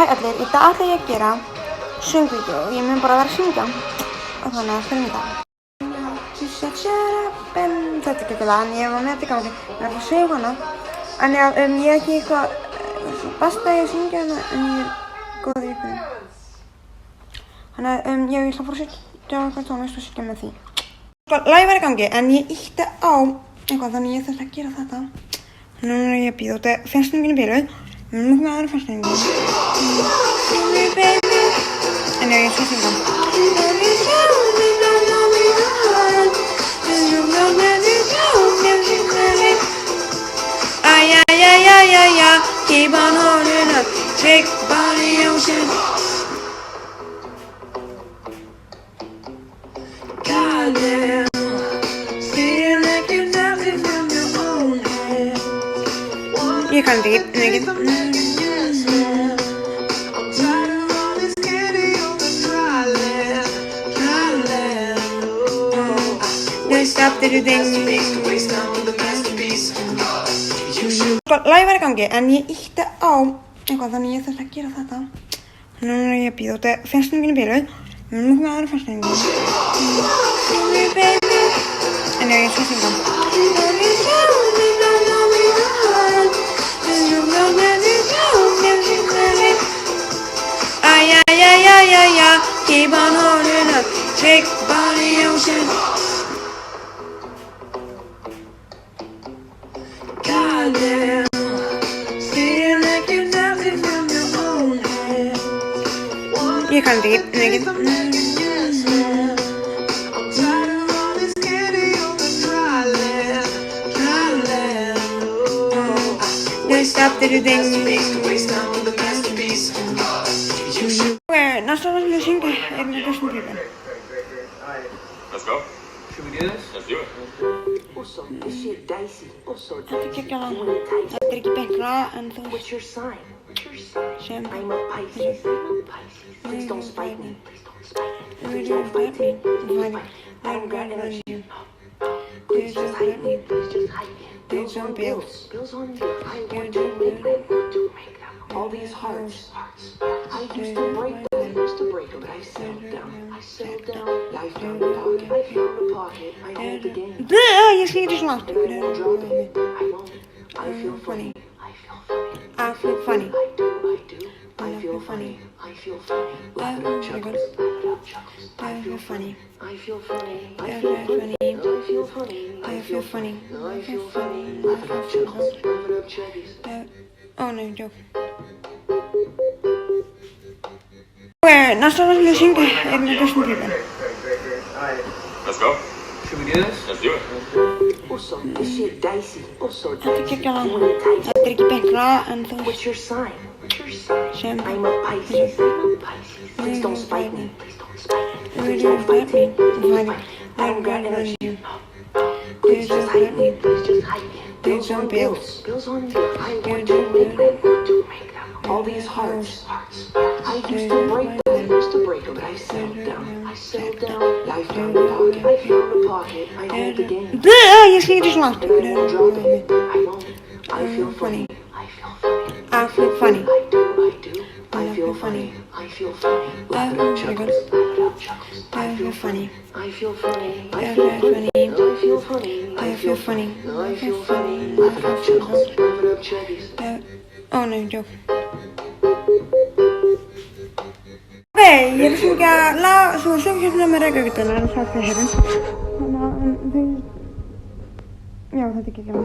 Hæ allir, í dag ætla ég að gera söngvídeó og ég mun bara vera að syngja og þannig að fyrir mig það. Þetta er ekki lag en ég var með þetta í gangi, ég ætla að segja hana. En já, ég er ekki eitthvað best að ég syngja hana en ég er góð í ykkur. Þannig að ég ætla að fara að setja á eitthvað tónlist og syngja með því. Lagið var í gangi en ég ýtti á eitthvað þannig ég þurfti að gera þetta. Núna er ég að bíða og þetta er fjarstýringin í bílu. Nú komum við aðra fjarstýringu. En já, ég ætla að syngja. Keep on holding up, take body ocean. Goddamn, feel like you're nothing from your own head. Ég kann þetta ekki, I'm tired of all this candy on the dry land. They stopped everything. Waste time on the masterpiece. Lagið var í gangi en ég ýtti á eitthvað þannig ég þurfti að gera þetta. Núna er ég að bíða og þetta er fjarstýringin í bílu. Nú komum við aðra fjarstýringu. En já, ég ætla að syngja. Keep on holding up, take body ocean. Goddamn, feel like you're nothing from your own head. Ég kann þetta ekki, I'm tired of all this candy on the dry land. They stopped everything. Waste time on the masterpiece. Okay, næsta lag sem ég syngja er með Justin Bieber. Let's go. Should we do this? Let's do it. Also, this shit dicey. Also, Þetta er ekki lag, þetta er ekki beint lag en þú what's your sign? What's your sign? sem I'm a Pisces. Please don't spite me. Please don't spite me. Please Don't don't fight fight me. me. Please don't fight me. I don't got energy. Please just hide me. Please just hide me. Bills on bills. Bills on bills. I want to make them. All these hearts. I used to break them. I used to break them. But I settled down. I settled down. Life found a pocket. I found a pocket. I hold the game. Ég syngja þetta svo langt. I won't. I feel funny. I feel funny. I feel funny. I do. I feel funny. I feel funny. Laugh it up, chuckles. Laugh it up, chuckles. I feel funny. I feel funny. I feel funny. I feel funny. I feel funny. I feel funny. Laugh it up, chuckles. Laugh it up, chuckles. Ó nei, djók. Okay, næsta lag sem ég syngja er með Justin Bieber. Let's go. Should we do this? Let's do it. Also, this shit dicey. Also, Þetta er ekki lag, þetta er ekki beint lag en þú what's your sign? What's your sign? sem I'm a Pisces. Please don't spite me. Please don't spite me. Please don't fight me. Please don't fight me. I don't got energy. Please just hide me. Please just hide me. Bills on bills. Bills on bills. I want to make them. All these hearts. I used to break them. I used to break them. But I settled down. I settled down. Life found a pocket. I found a pocket. I hold the game. Ég syngja þetta svo langt. I won't. I feel funny. I feel funny. I feel funny. I do. I feel funny. I feel funny. Laugh it up, chuckles. Laugh it up, chuckles. I feel funny. I feel funny. I feel funny. I feel funny. I feel funny. I feel funny. Laugh it up, chuckles. Laugh it up, chuckles. Ó nei, djók. Okay, ég er að syngja lag, þú syngja hérna með Reykjavíkutölu en það fyrir hérna. Þannig að þau... Já, þetta er ekki lag.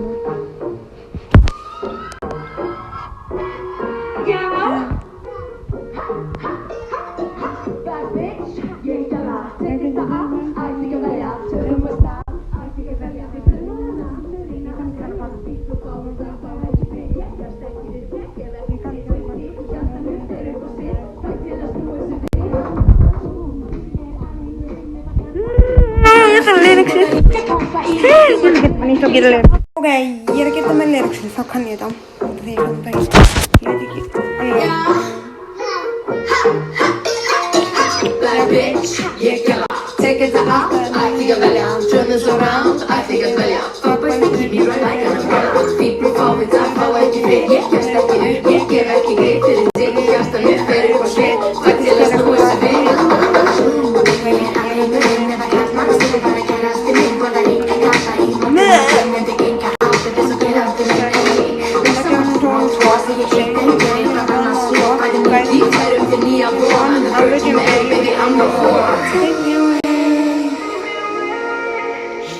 Ég kann lyricsi. Ok, ég er að geta með lyricsi, þá kann ég þetta. Þegar ég kann þetta ekki. Ég veit ekki. Bad bitch, ég gæla. Take it out, I think I'm velja. Turns around, I think I'm velja. Fuckboys, they keep me right like I'm around. People call me tough, I like you fit. Ég gefst ekki upp, ég gef ekki grip fyrir þig. Ég kasta mér deep tight of the knee, I'm raw. I'm the virgin, baby, I'm the whore. Take me away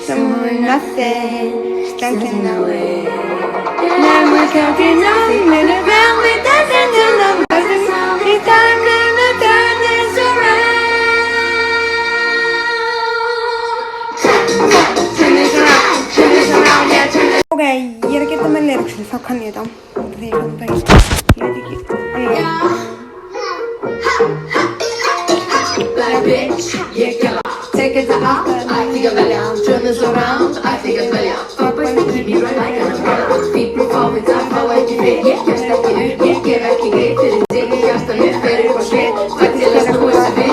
somewhere nothing starting away. Now we're counting on minute round with that and then I'm buzzing. It's time to turn this around. Turn this around, yeah, turn this. Ok, ég er að geta með lyriksin, þá kann ég þetta. Þegar ég kann þetta ekki. Ég veit ekki alveg. Black bitch, yeah, girl. Take it to out, I think I'm down. Turn this around, I think I'm down. Fuck boys, they keep me right like an umbrella. Feet performing time, how I do it. Yeah, jag släpper ut, yeah, ger verkligen grej till en dig. Kastar nu för det går svett. Faktiskt jag ska skjuta vid.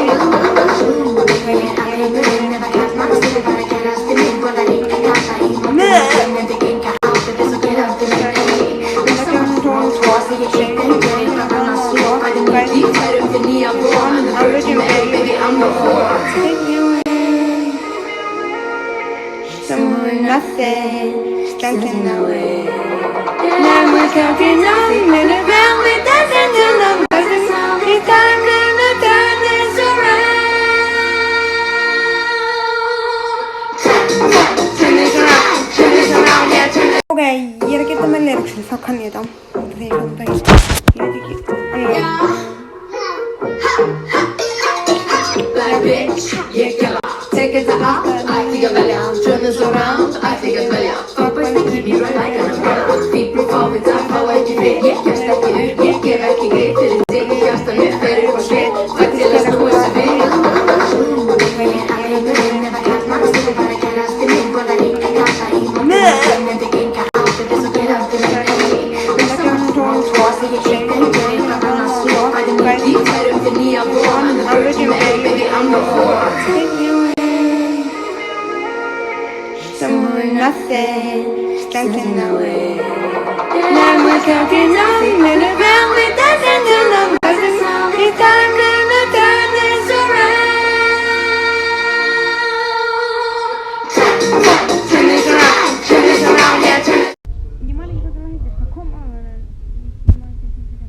Deep tight of the knee, I'm raw. I'm the virgin, baby, I'm the whore. Take me away somewhere nothing starting away. Now we're counting on minute round with that and then I'm buzzing. It's time to turn this around. Turn this around, yeah, turn this. Ok, ég er að geta með lyriksin, þá kann ég þetta. Þegar ég kann þetta ekki. Ég veit ekki alveg. Black bitch, yeah, girl. Take it to out, I think I'm down. Turn this around, I think I'm down. Fuck boys, they keep me right like an umbrella. Feet performing time, how I do it. Yeah, jag släpper ut, yeah, ger verkligen grej till en dig. Kastar nu för det går svett. Faktiskt jag ska skjuta vid. Deep tight of the knee, I'm raw. I'm the virgin, baby, I'm the whore. Take me away somewhere nothing starting away. Now we're counting on minute round with that and then I'm buzzing. It's time to turn this around. Turn this around, yeah, turn this. Ég man ekki hvað það heitir, það kom áður en ég man ekki hvað það heitir.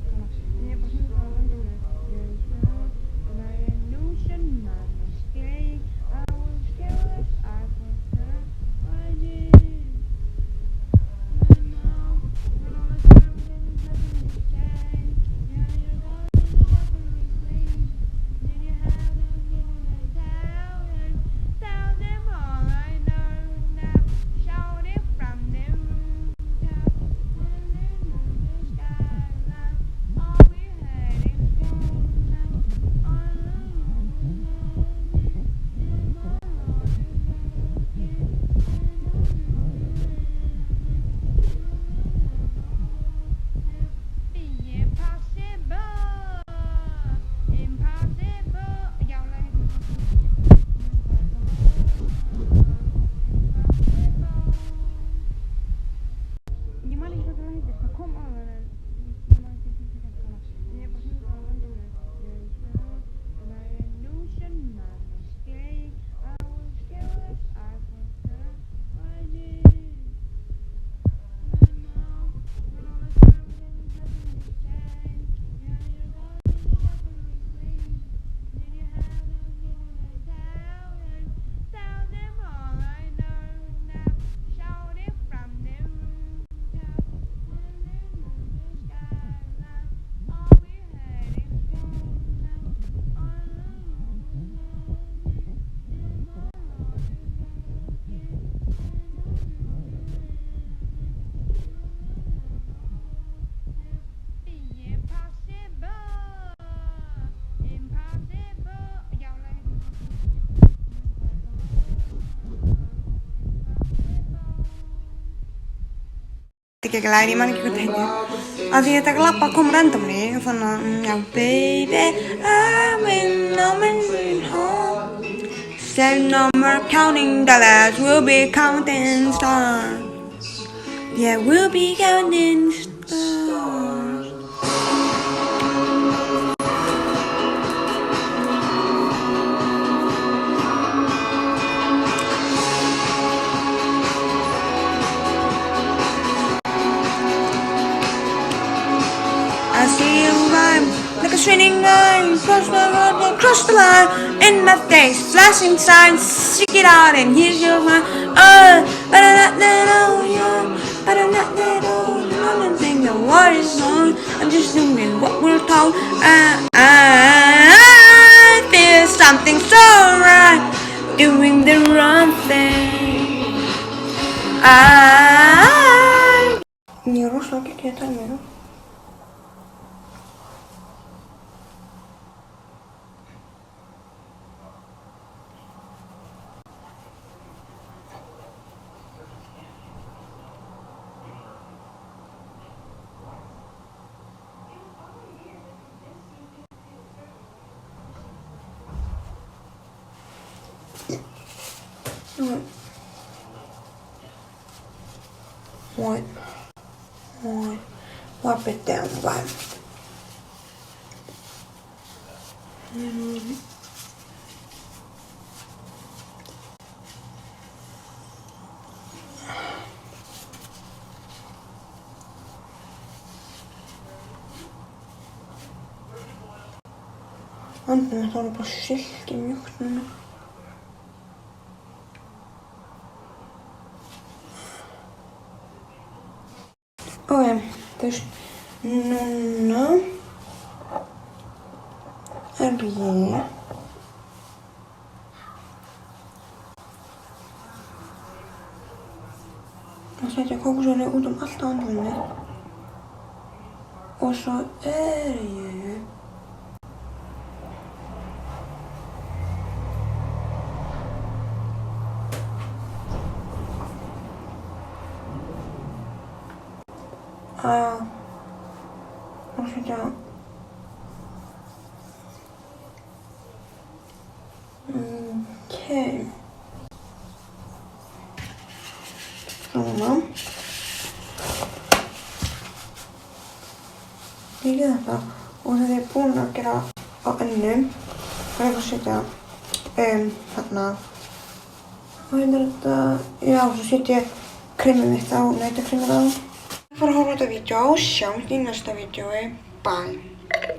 Ég er bara að hluta á vandamálið. Ekki ekki læri, ég man ekki hvað það heitir. Af því þetta glappa kom randomly og þannig að, já, baby, I'm in home. Say no more counting dollars, we'll be counting stars. Yeah, we'll be counting stars. I see you rhyme like a It's raining down, cross the line, in my face, flashing signs, stick it out and here's your mind. But I'm not that old, but I'm not that old. I don't think the war is on. I'm just doing what we're told. I feel something so right, doing the wrong thing. Мне русло какие-то миры. Wipe it down, wipe. Andinn það bara silki mjúkt núna. Ok, þú veist, núna er ég að setja kókosóleu út allt á andlitið mitt og svo er ég og setja svona ég gera þetta og þegar ég er búin að gera á ennum þá er ég að setja þarna hvað heitir þetta? Já, svo setja ég kremið mitt á nautakremið á. Takk fyrir að horfa á þetta vídeó, sjáumst í næsta vídeói, bye!